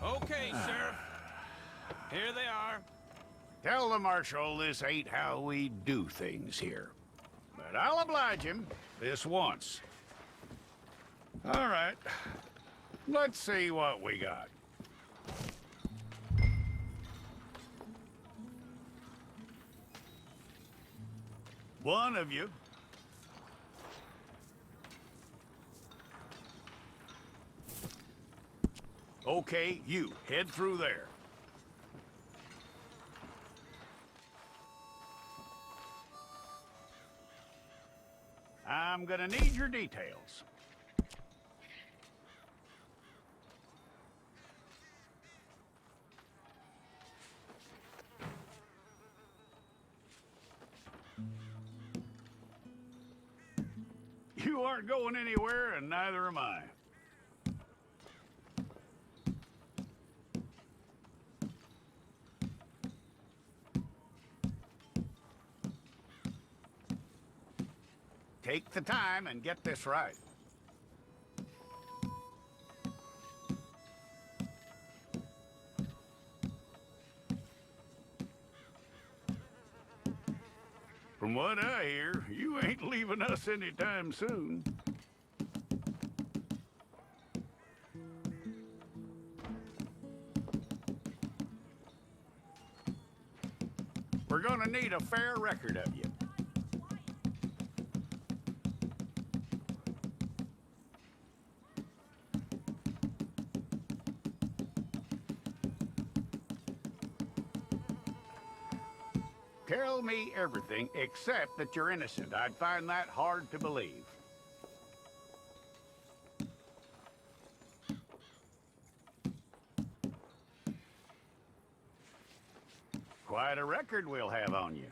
Okay, Sheriff. Here they are. Tell the Marshal this ain't how we do things here. But I'll oblige him this once. All right. Let's see what we got. One of you. Okay, you. Head through there. I'm gonna need your details. You aren't going anywhere, and neither am I. Take the time and get this right. From what I hear, you ain't leaving us anytime soon. We're gonna need a fair record of you. Tell me everything except that you're innocent. I'd find that hard to believe. Quite a record we'll have on you.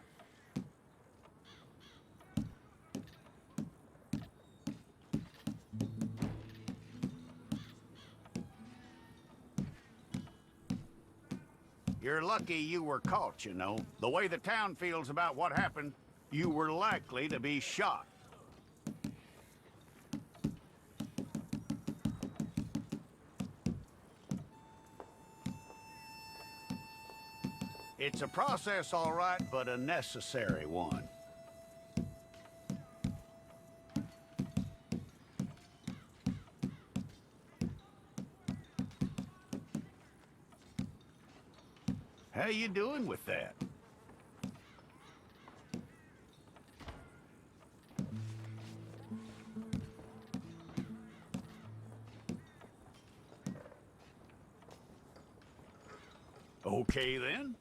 You're lucky you were caught, you know. The way the town feels about what happened, you were likely to be shot. It's a process, all right, but a necessary one. How you doing with that? Okay, then.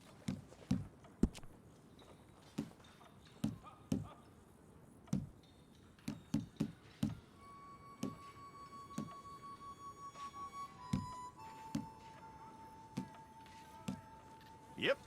Yep.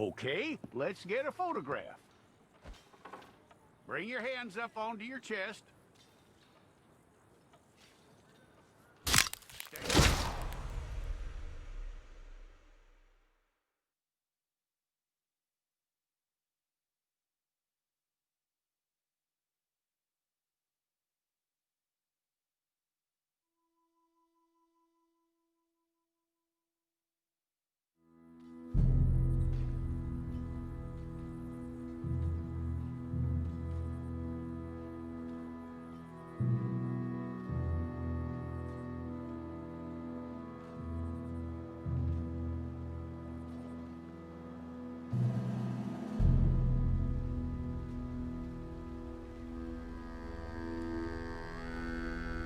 Okay, let's get a photograph. Bring your hands up onto your chest. Stay.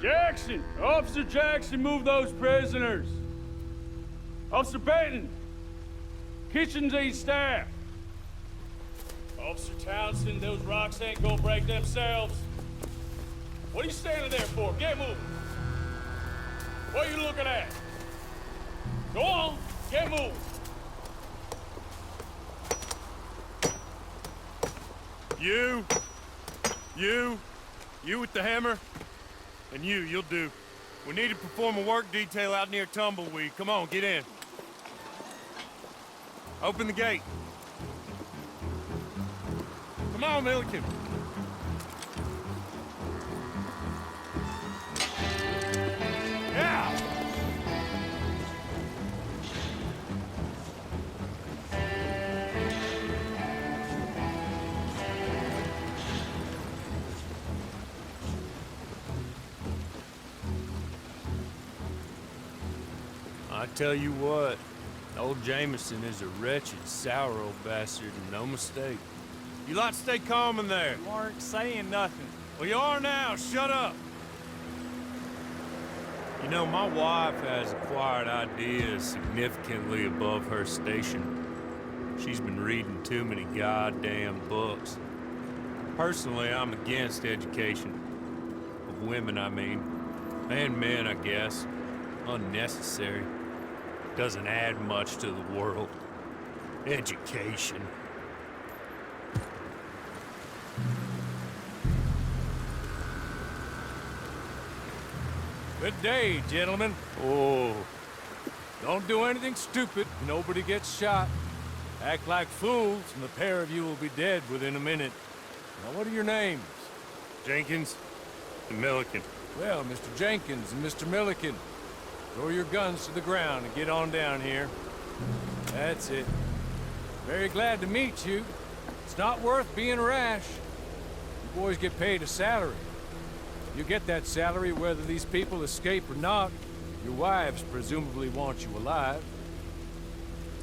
Jackson! Officer Jackson, move those prisoners! Officer Benton! Kitchens ain't staff! Officer Townsend, those rocks ain't gonna break themselves. What are you standing there for? Get moving! What are you looking at? Go on, get moving! You with the hammer? And you'll do. We need to perform a work detail out near Tumbleweed. Come on, get in. Open the gate. Come on, Milliken. Yeah! I tell you what, old Jameson is a wretched, sour old bastard, and no mistake. You lot stay calm in there. You aren't saying nothing. Well, you are now. Shut up. You know, my wife has acquired ideas significantly above her station. She's been reading too many goddamn books. Personally, I'm against education. Of women, I mean. And men, I guess. Unnecessary. Doesn't add much to the world. Education. Good day, gentlemen. Oh, Don't do anything stupid. Nobody gets shot. Act like fools, and the pair of you will be dead within a minute. Now, what are your names? Jenkins and Milliken. Well, Mr. Jenkins and Mr. Milliken, throw your guns to the ground and get on down here. That's it. Very glad to meet you. It's not worth being rash. You boys get paid a salary. You get that salary whether these people escape or not. Your wives presumably want you alive.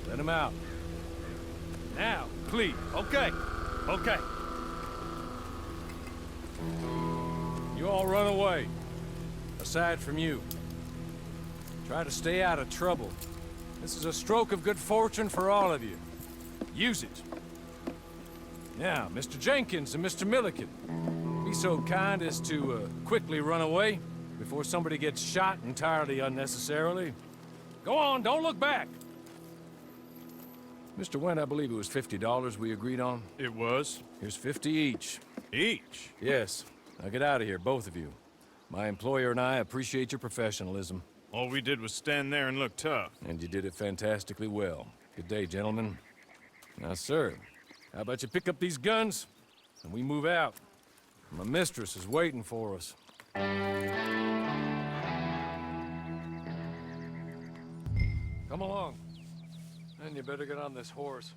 Let them out. Now, please. Okay. You all run away. Aside from you. Try to stay out of trouble. This is a stroke of good fortune for all of you. Use it. Now, Mr. Jenkins and Mr. Milliken, be so kind as to quickly run away before somebody gets shot entirely unnecessarily. Go on, don't look back. Mr. Went, I believe it was $50 we agreed on. It was. Here's 50 each. Each? Yes. Now get out of here, both of you. My employer and I appreciate your professionalism. All we did was stand there and look tough. And you did it fantastically well. Good day, gentlemen. Now, sir, how about you pick up these guns, and we move out? My mistress is waiting for us. Come along. And you better get on this horse.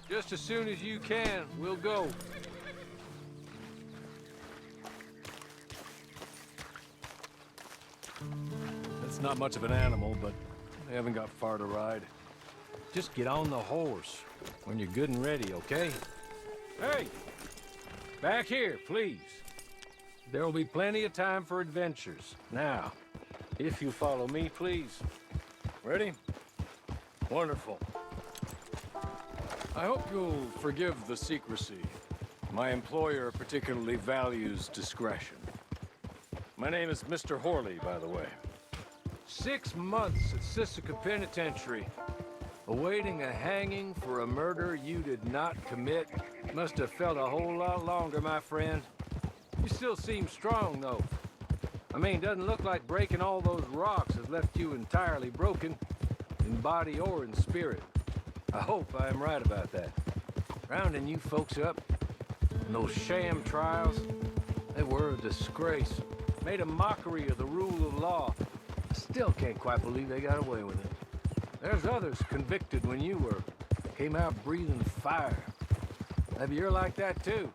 Just as soon as you can, we'll go. It's not much of an animal, but they haven't got far to ride. Just get on the horse when you're good and ready, okay? Hey! Back here, please. There will be plenty of time for adventures. Now, if you follow me, please. Ready? Wonderful. I hope you'll forgive the secrecy. My employer particularly values discretion. My name is Mr. Horley, by the way. 6 months at Sisika Penitentiary. Awaiting a hanging for a murder you did not commit must have felt a whole lot longer, my friend. You still seem strong, though. I mean, doesn't look like breaking all those rocks has left you entirely broken, in body or in spirit. I hope I am right about that. Rounding you folks up, and those sham trials, they were a disgrace. Made a mockery of the rule of law. I still can't quite believe they got away with it. There's others convicted when you were. Came out breathing fire. Maybe you're like that too.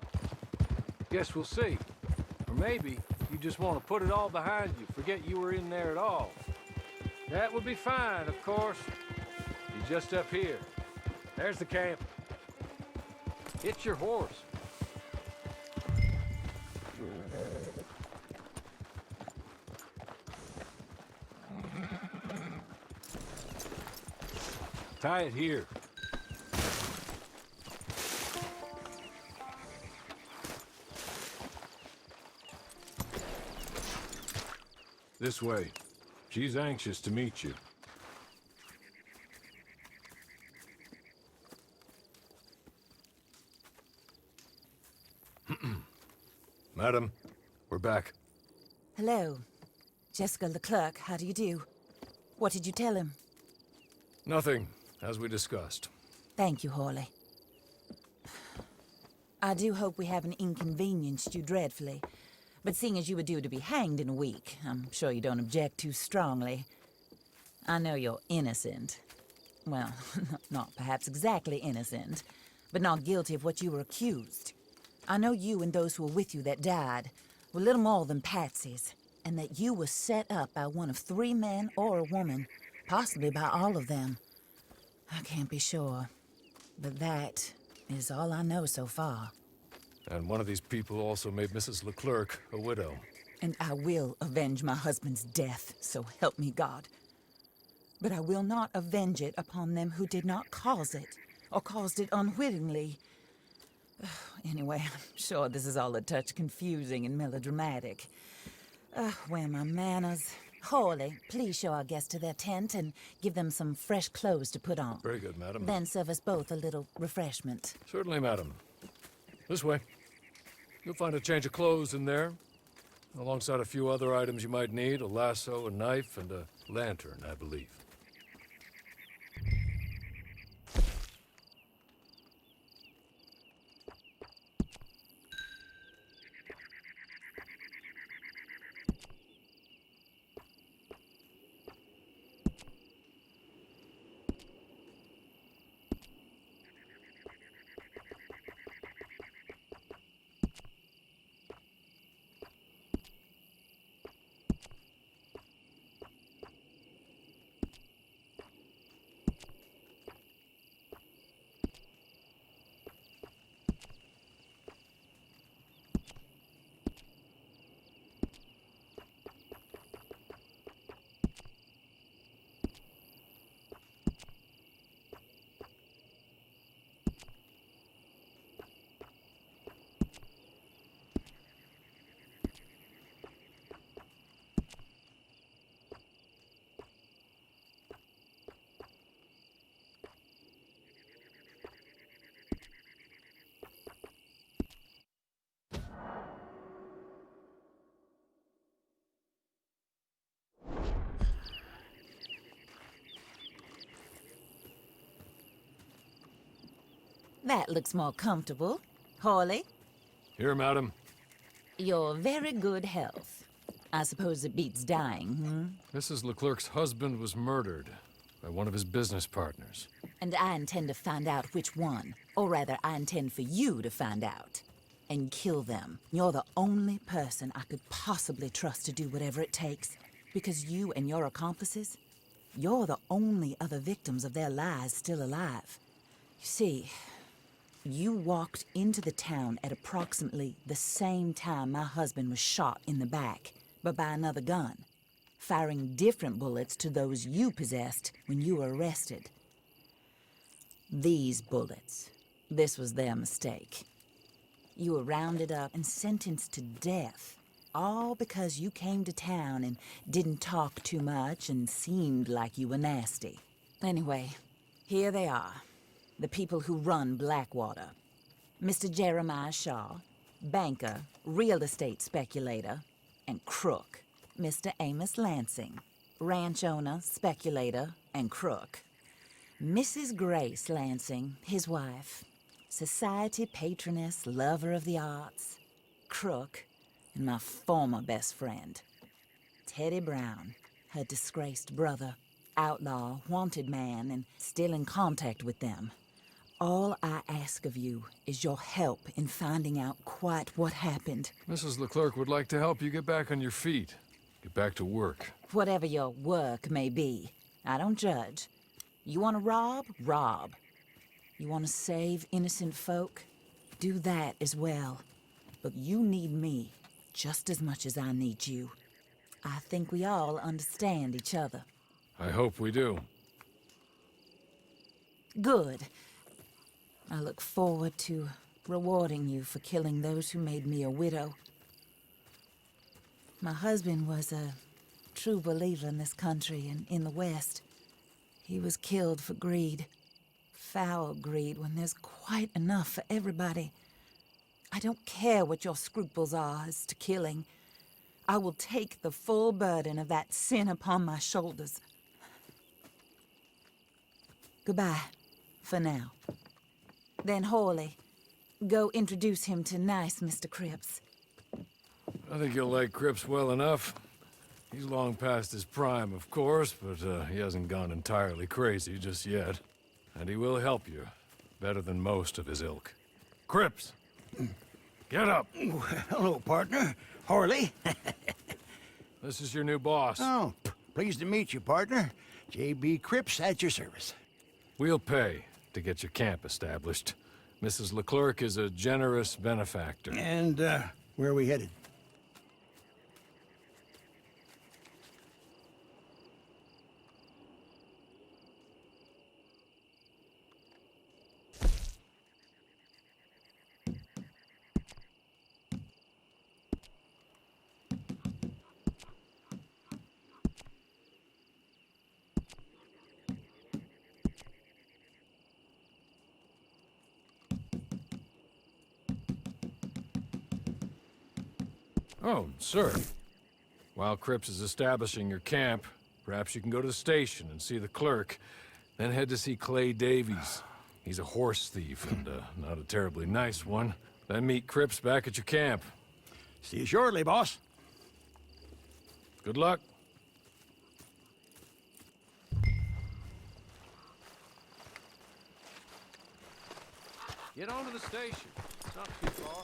Guess we'll see. Or maybe you just want to put it all behind you, forget you were in there at all. That would be fine, of course. You're just up here. There's the camp. It's your horse. Tie it here. This way. She's anxious to meet you. Madam, we're back. Hello. Jessica LeClerk, how do you do? What did you tell him? Nothing, as we discussed. Thank you, Hawley. I do hope we haven't inconvenienced you dreadfully. But seeing as you were due to be hanged in a week, I'm sure you don't object too strongly. I know you're innocent. Well, not perhaps exactly innocent, but not guilty of what you were accused. I know you and those who were with you that died were little more than patsies, and that you were set up by one of 3 men or a woman, possibly by all of them. I can't be sure, but that is all I know so far. And one of these people also made Mrs. LeClerk a widow. And I will avenge my husband's death, so help me God. But I will not avenge it upon them who did not cause it, or caused it unwittingly. Anyway, I'm sure this is all a touch confusing and melodramatic. Where are my manners? Hawley, please show our guests to their tent and give them some fresh clothes to put on. Very good, madam. Then serve us both a little refreshment. Certainly, madam. This way. You'll find a change of clothes in there, alongside a few other items you might need, a lasso, a knife, and a lantern, I believe. That looks more comfortable. Hawley, Here, madam. your very good health. I suppose it beats dying, Mrs. LeClerc's husband was murdered by one of his business partners. And I intend to find out which one. Or rather, I intend for you to find out. And kill them. You're the only person I could possibly trust to do whatever it takes. Because you and your accomplices, you're the only other victims of their lies still alive. You see, you walked into the town at approximately the same time my husband was shot in the back, but by another gun, firing different bullets to those you possessed when you were arrested. These bullets, this was their mistake. You were rounded up and sentenced to death, all because you came to town and didn't talk too much and seemed like you were nasty. Anyway, Here they are, the people who run Blackwater. Mr. Jeremiah Shaw, banker, real estate speculator, and crook. Mr. Amos Lansing, ranch owner, speculator, and crook. Mrs. Grace Lansing, his wife, society patroness, lover of the arts, crook, and my former best friend. Teddy Brown, her disgraced brother, outlaw, wanted man, and still in contact with them. All I ask of you is your help in finding out quite what happened. Mrs. LeClerk would like to help you get back on your feet. Get back to work. Whatever your work may be, I don't judge. You want to rob? Rob. You want to save innocent folk? Do that as well. But you need me just as much as I need you. I think we all understand each other. I hope we do. Good. I look forward to rewarding you for killing those who made me a widow. My husband was a true believer in this country and in the West. He was killed for greed. Foul greed when there's quite enough for everybody. I don't care what your scruples are as to killing. I will take the full burden of that sin upon my shoulders. Goodbye, for now. Then Hawley, go introduce him to nice Mr. Cripps. I think you'll like Cripps well enough. He's long past his prime, of course, but he hasn't gone entirely crazy just yet. And he will help you, better than most of his ilk. Cripps! Get up! Hello, partner. Harley. This is your new boss. Oh, pleased to meet you, partner. J.B. Cripps at your service. We'll pay to get your camp established. Mrs. LeClerk is a generous benefactor. And, where are we headed? Oh, sir. While Cripps is establishing your camp, perhaps you can go to the station and see the clerk, then head to see Clay Davies. He's a horse thief and not a terribly nice one. Then meet Cripps back at your camp. See you shortly, boss. Good luck. Get on to the station. It's not too far.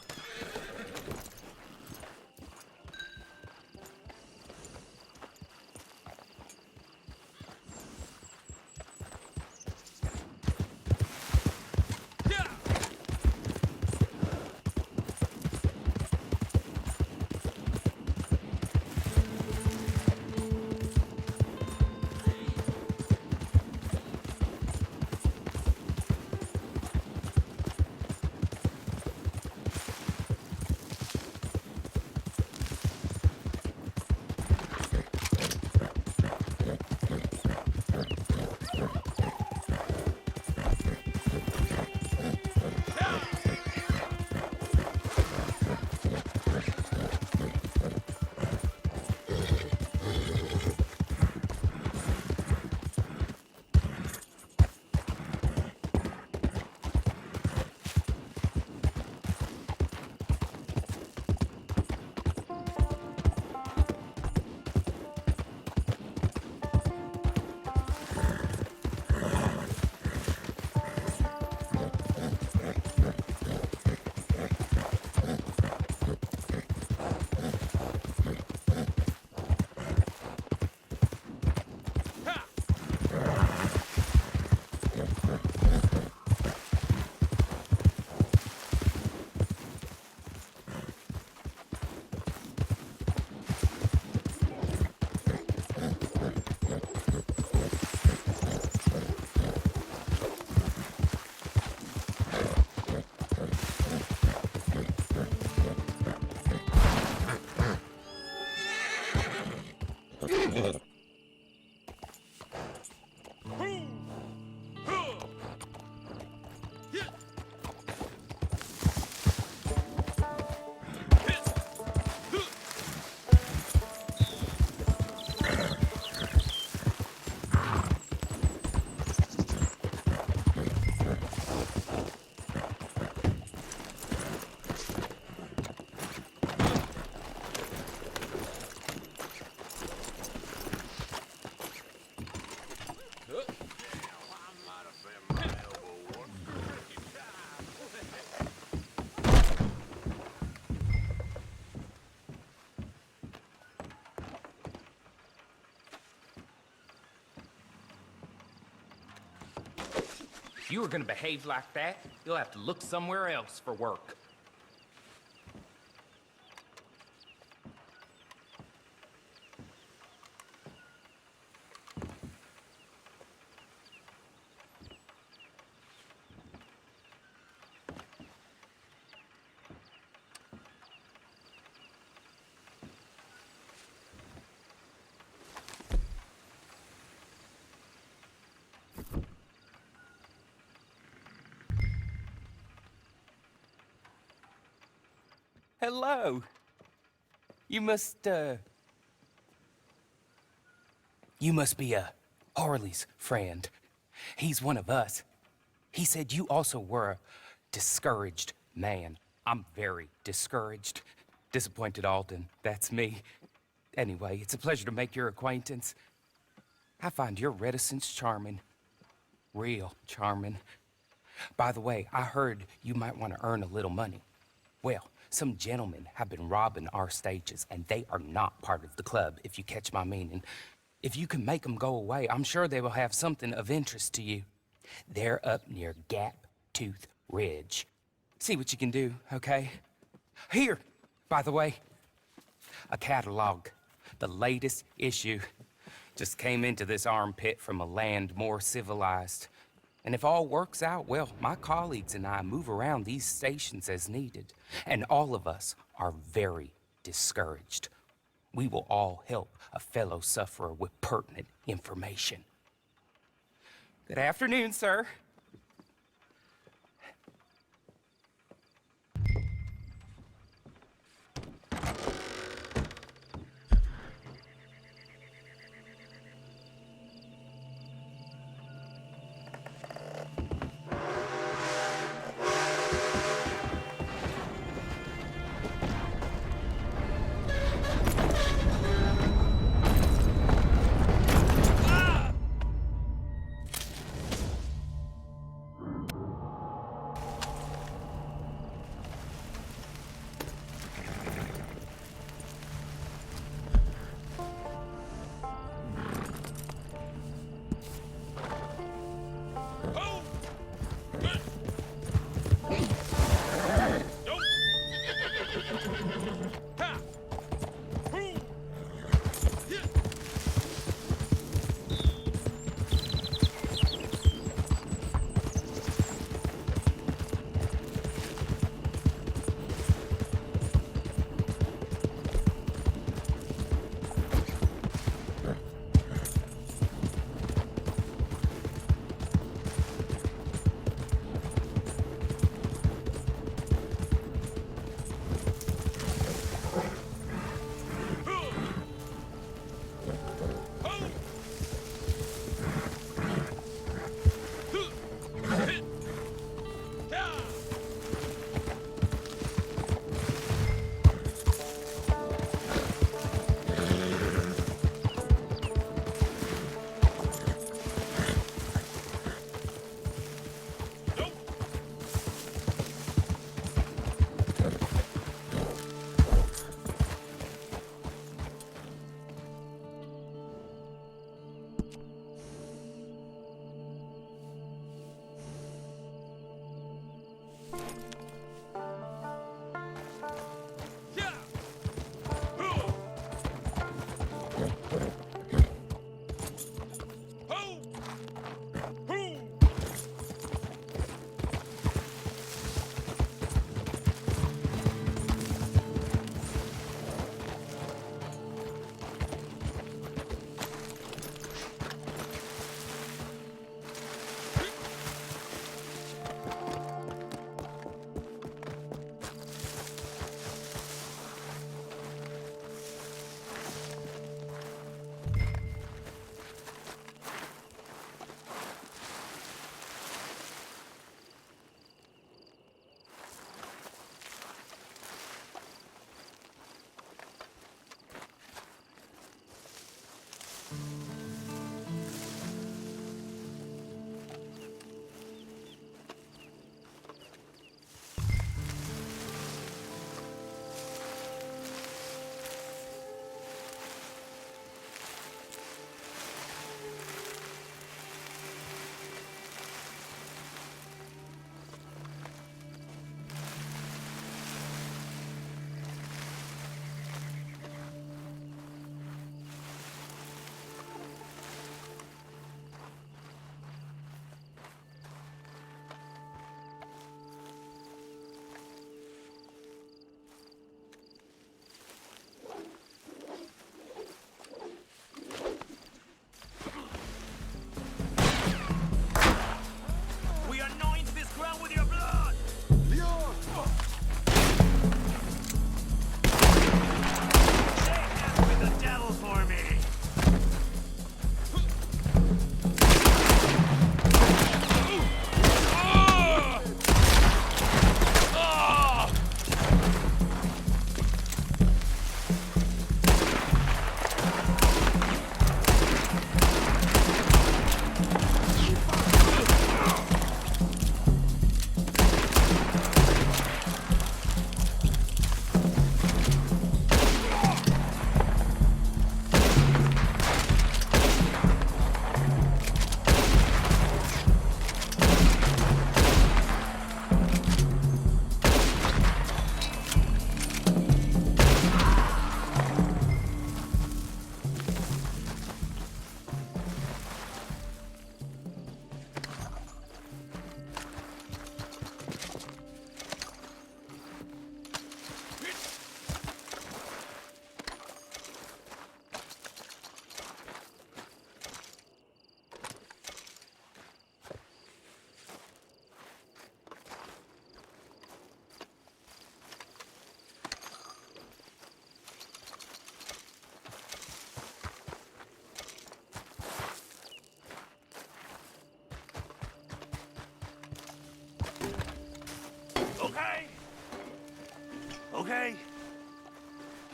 If you are gonna behave like that, you'll have to look somewhere else for work. Hello. You must be Harley's friend. He's one of us. He said you also were a discouraged man. I'm very discouraged. Disappointed Alden, that's me. Anyway, it's a pleasure to make your acquaintance. I find your reticence charming. Real charming. By the way, I heard you might want to earn a little money. Well, some gentlemen have been robbing our stages, and they are not part of the club, if you catch my meaning. If you can make them go away, I'm sure they will have something of interest to you. They're up near Gap Tooth Ridge. See what you can do, okay? Here, by the way, a catalog. The latest issue. Just came into this armpit from a land more civilized. And if all works out, well, my colleagues and I move around these stations as needed. And all of us are very discouraged. We will all help a fellow sufferer with pertinent information. Good afternoon, sir.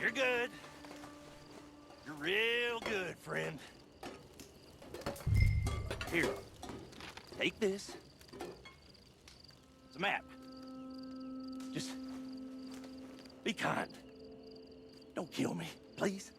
You're good. You're real good, friend. Here, take this. It's a map. Just be kind. Don't kill me, please.